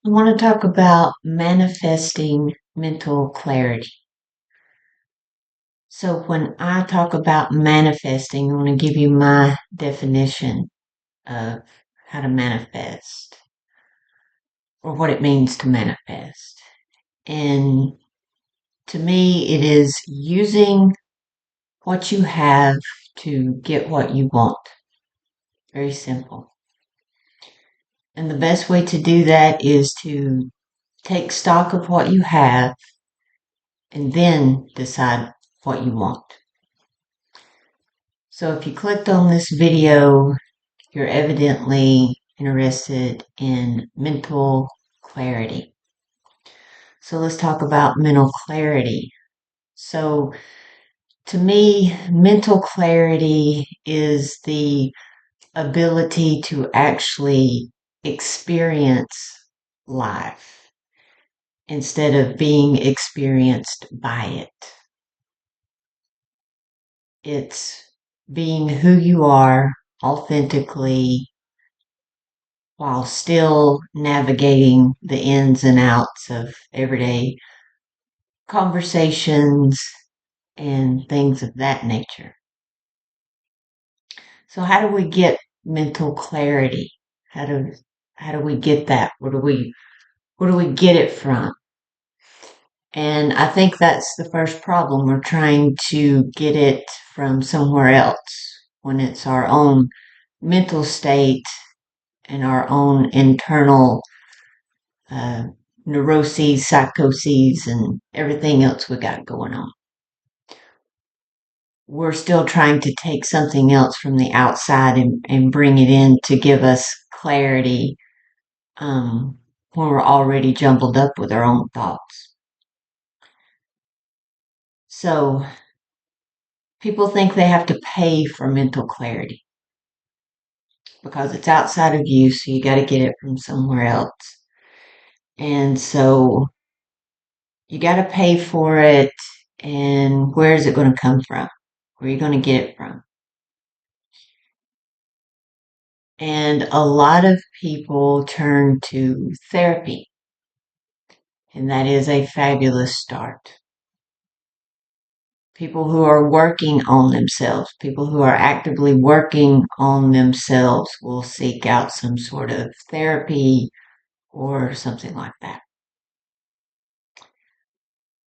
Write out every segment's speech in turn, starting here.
I want to talk about manifesting mental clarity. So, when I talk about manifesting, I want to give you my definition of how to manifest or what it means to manifest. And to me, it is using what you have to get what you want. Very simple. And the best way to do that is to take stock of what you have and then decide what you want. So if you clicked on this video, you're evidently interested in mental clarity. So let's talk about mental clarity. So to me, mental clarity is the ability to actually experience life instead of being experienced by it. It's being who you are authentically while still navigating the ins and outs of everyday conversations and things of that nature. So how do we get mental clarity? How do how do we get that? Where do we get it from? And I think that's the first problem. We're trying to get it from somewhere else when it's our own mental state and our own internal uh, neuroses, psychoses, and everything else we got going on. We're still trying to take something else from the outside and bring it in to give us clarity when we're already jumbled up with our own thoughts. So people think they have to pay for mental clarity because it's outside of you, so you got to get it from somewhere else. And so you got to pay for it, and where is it going to come from? Where are you going to get it from? And a lot of people turn to therapy, and that is a fabulous start. People who are working on themselves, people who are actively working on themselves will seek out some sort of therapy or something like that.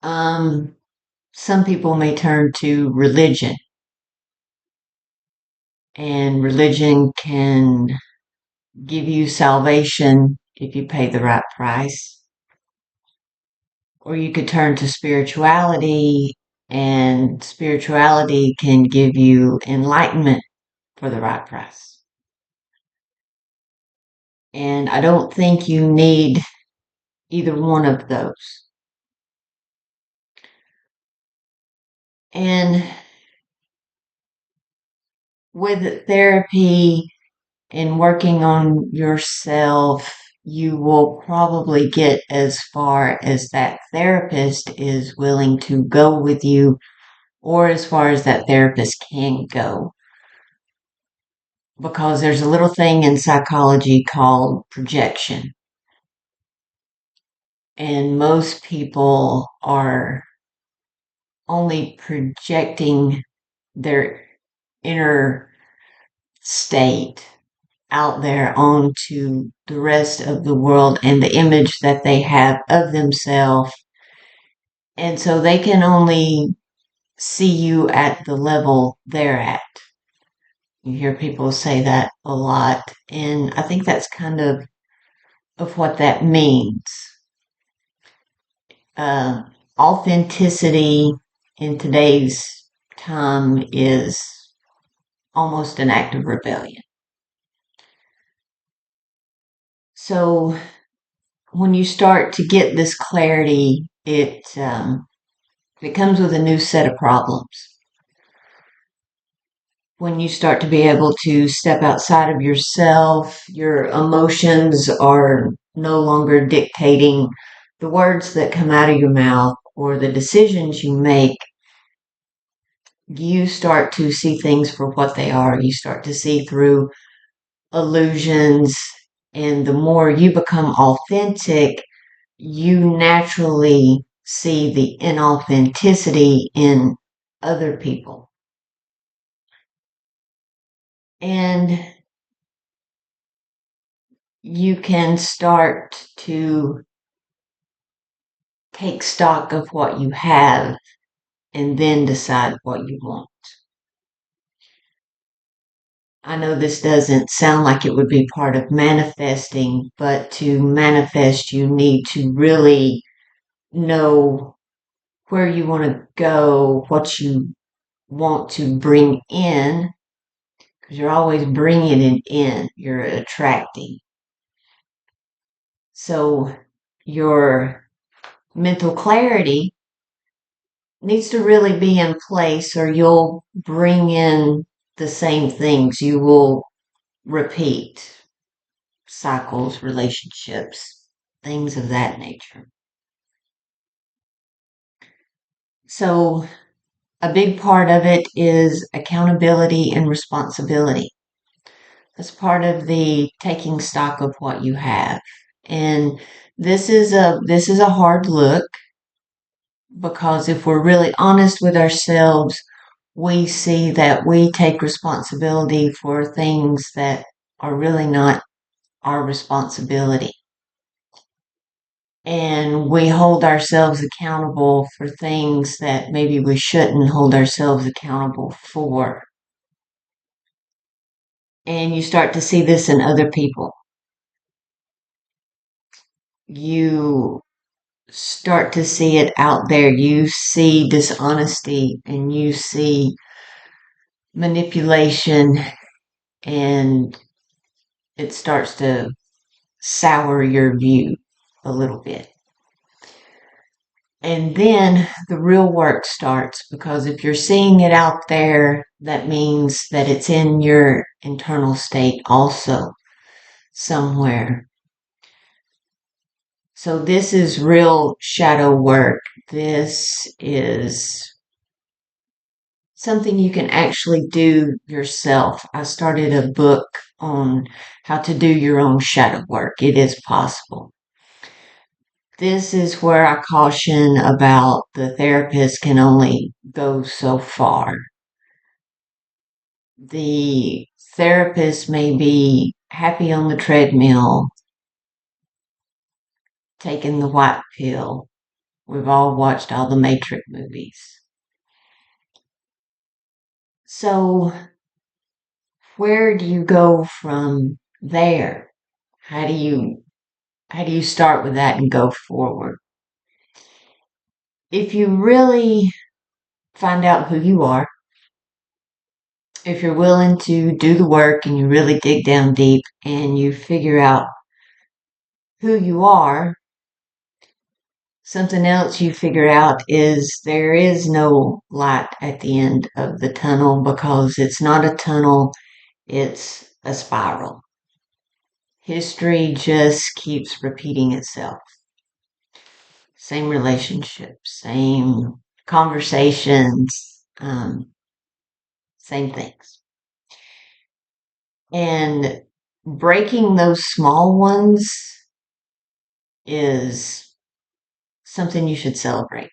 Um, some people may turn to religion, and religion can give you salvation if you pay the right price. Or you could turn to spirituality, and spirituality can give you enlightenment for the right price. And I don't think you need either one of those. And with therapy and working on yourself, you will probably get as far as that therapist is willing to go with you, or as far as that therapist can go. Because there's a little thing in psychology called projection. And most people are only projecting their inner state out there onto the rest of the world and the image that they have of themselves. And so they can only see you at the level they're at. You hear people say that a lot. And I think that's kind of what that means. Uh, Authenticity in today's time is almost an act of rebellion. So when you start to get this clarity, it comes with a new set of problems. When you start to be able to step outside of yourself, your emotions are no longer dictating the words that come out of your mouth or the decisions you make. You start to see things for what they are. You start to see through illusions And the more you become authentic, you naturally see the inauthenticity in other people. And you can start to take stock of what you have and then decide what you want. I know this doesn't sound like it would be part of manifesting, but to manifest, you need to really know where you want to go, what you want to bring in, because you're always bringing it in, you're attracting. So your mental clarity needs to really be in place, or you'll bring in the same things. You will repeat cycles, relationships, things of that nature. So a big part of it is accountability and responsibility. That's part of the taking stock of what you have. And this is a hard look, because if we're really honest with ourselves, we see that we take responsibility for things that are really not our responsibility. And we hold ourselves accountable for things that maybe we shouldn't hold ourselves accountable for. And you start to see this in other people. You start to see it out there. You see dishonesty and you see manipulation, and it starts to sour your view a little bit. And then the real work starts, because if you're seeing it out there, that means that it's in your internal state also somewhere. So this is real shadow work. This is something you can actually do yourself. I started a book on how to do your own shadow work. It is possible. This is where I caution about the therapist can only go so far. The therapist may be happy on the treadmill, taking the white pill. We've all watched all the Matrix movies. So, where do you go from there? How do you start with that and go forward? If you really find out who you are, if you're willing to do the work and you really dig down deep and you figure out who you are, something else you figure out is there is no light at the end of the tunnel, because it's not a tunnel, it's a spiral. History just keeps repeating itself. Same relationships, same conversations, same things. And breaking those small ones is something you should celebrate.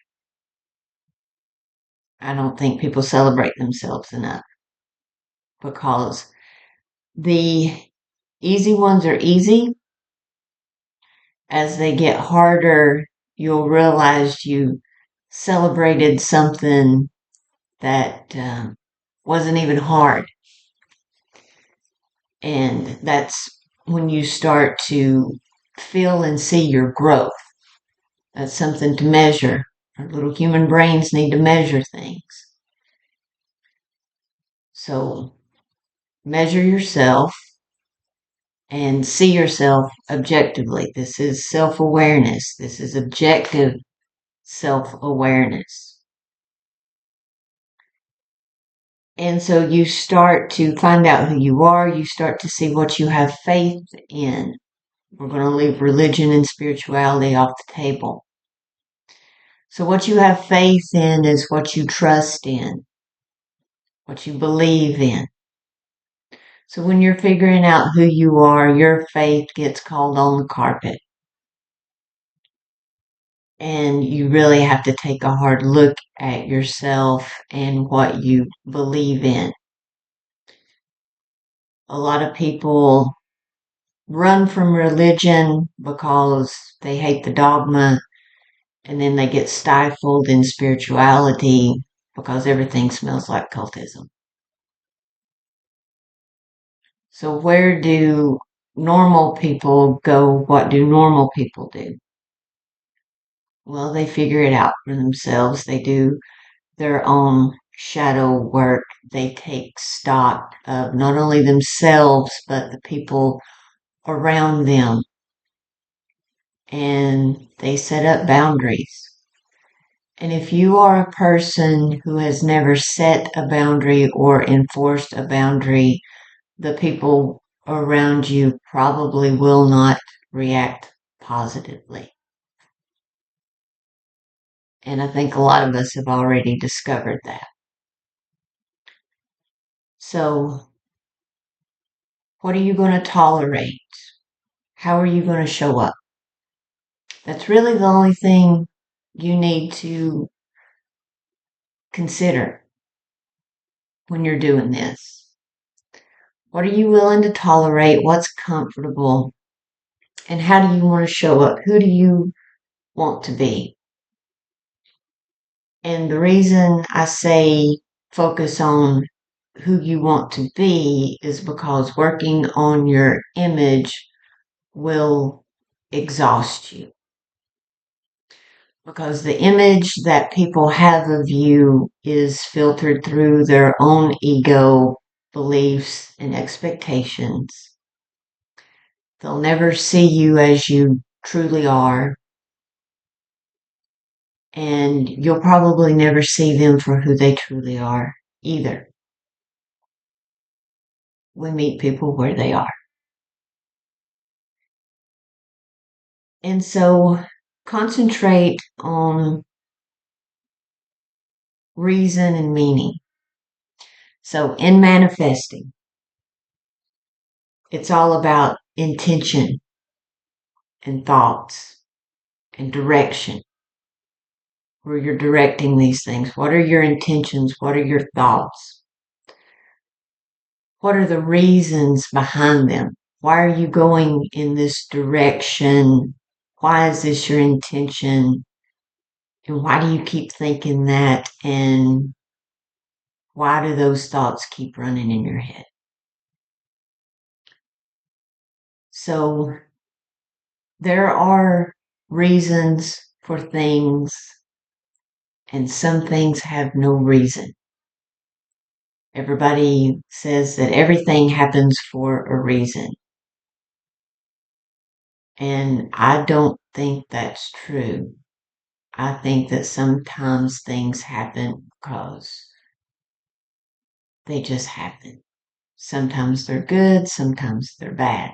I don't think people celebrate themselves enough, because the easy ones are easy. As they get harder, you'll realize you celebrated something that wasn't even hard. And that's when you start to feel and see your growth. That's something to measure. Our little human brains need to measure things. So measure yourself and see yourself objectively. This is self-awareness. This is objective self-awareness. And so you start to find out who you are. You start to see what you have faith in. We're going to leave religion and spirituality off the table. So what you have faith in is what you trust in, what you believe in. So when you're figuring out who you are, your faith gets called on the carpet. And you really have to take a hard look at yourself and what you believe in. A lot of people run from religion because they hate the dogma, and then they get stifled in spirituality because everything smells like cultism. So where do normal people go? What do normal people do? Well, they figure it out for themselves. They do their own shadow work. They take stock of not only themselves, but the people around them. And they set up boundaries. And if you are a person who has never set a boundary or enforced a boundary, the people around you probably will not react positively. And I think a lot of us have already discovered that. So, what are you going to tolerate? How are you going to show up? That's really the only thing you need to consider when you're doing this. What are you willing to tolerate? What's comfortable? And how do you want to show up? Who do you want to be? And the reason I say focus on who you want to be is because working on your image will exhaust you. Because the image that people have of you is filtered through their own ego, beliefs, and expectations. They'll never see you as you truly are, and you'll probably never see them for who they truly are either. We meet people where they are. And so concentrate on reason and meaning. So in manifesting, it's all about intention and thoughts and direction. Where you're directing these things. What are your intentions? What are your thoughts? What are the reasons behind them? Why are you going in this direction? Why is this your intention? And why do you keep thinking that? And why do those thoughts keep running in your head? So there are reasons for things, and some things have no reason. Everybody says that everything happens for a reason. And I don't think that's true. I think that sometimes things happen because they just happen. Sometimes they're good, sometimes they're bad.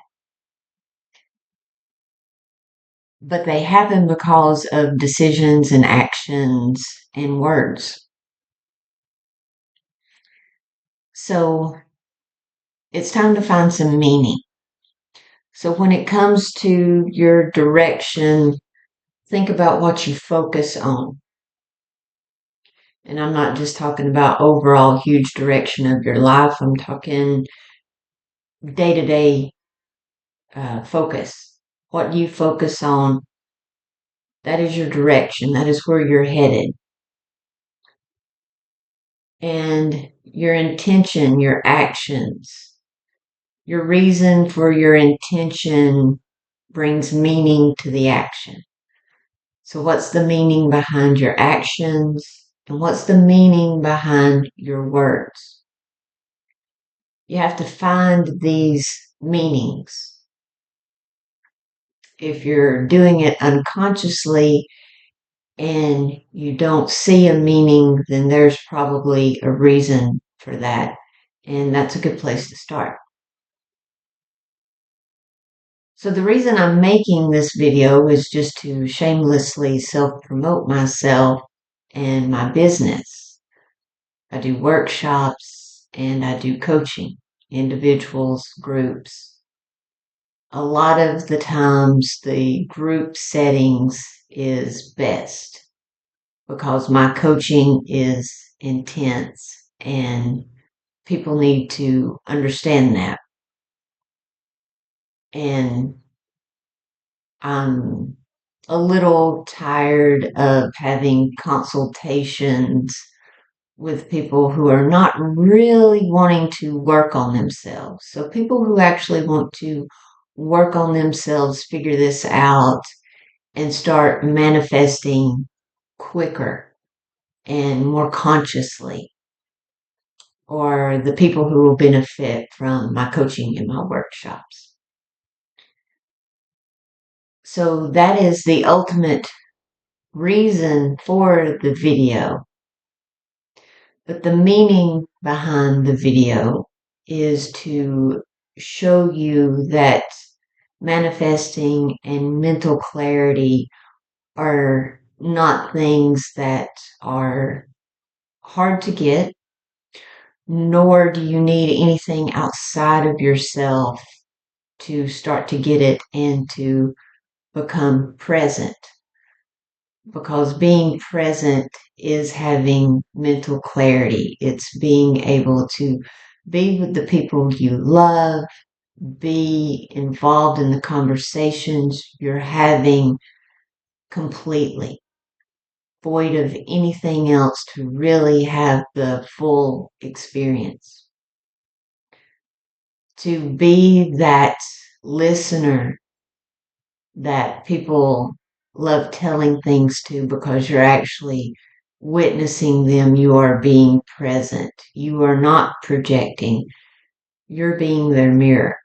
But they happen because of decisions and actions and words. So it's time to find some meaning. So when it comes to your direction, think about what you focus on. And I'm not just talking about overall huge direction of your life. I'm talking day-to-day focus. What you focus on, that is your direction. That is where you're headed. And your intention, your actions, your reason for your intention brings meaning to the action. So what's the meaning behind your actions? And what's the meaning behind your words? You have to find these meanings. If you're doing it unconsciously and you don't see a meaning, then there's probably a reason for that. And that's a good place to start. So the reason I'm making this video is just to shamelessly self-promote myself and my business. I do workshops and I do coaching. individuals, groups. A lot of the times the group settings is best because my coaching is intense and people need to understand that. And I'm a little tired of having consultations with people who are not really wanting to work on themselves. So people who actually want to work on themselves, figure this out, and start manifesting quicker and more consciously, or the people who will benefit from my coaching and my workshops. So that is the ultimate reason for the video. But the meaning behind the video is to show you that manifesting and mental clarity are not things that are hard to get, nor do you need anything outside of yourself to start to get it and to become present. Because being present is having mental clarity. It's being able to be with the people you love, be involved in the conversations you're having completely, void of anything else to really have the full experience. To be that listener that people love telling things to because you're actually witnessing them. You are being present. You are not projecting. You're being their mirror.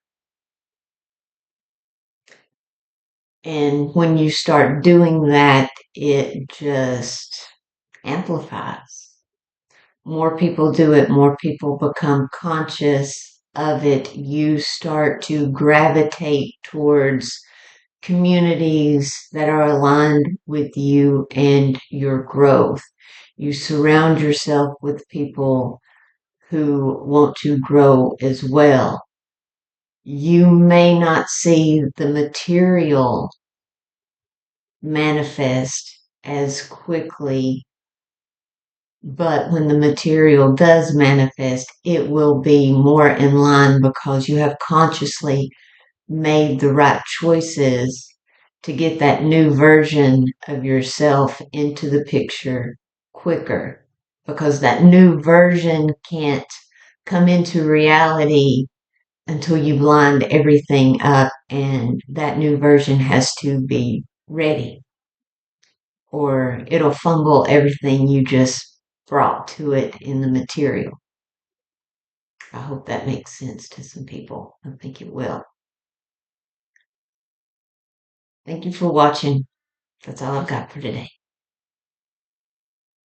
And when you start doing that, it just amplifies. More people do it, more people become conscious of it. You start to gravitate towards communities that are aligned with you and your growth. You surround yourself with people who want to grow as well. You may not see the material manifest as quickly, but when the material does manifest, it will be more in line because you have consciously made the right choices to get that new version of yourself into the picture quicker, because that new version can't come into reality until you've lined everything up, and that new version has to be ready or it'll fumble everything you just brought to it in the material. I hope that makes sense to some people. I think it will. Thank you for watching. That's all I've got for today.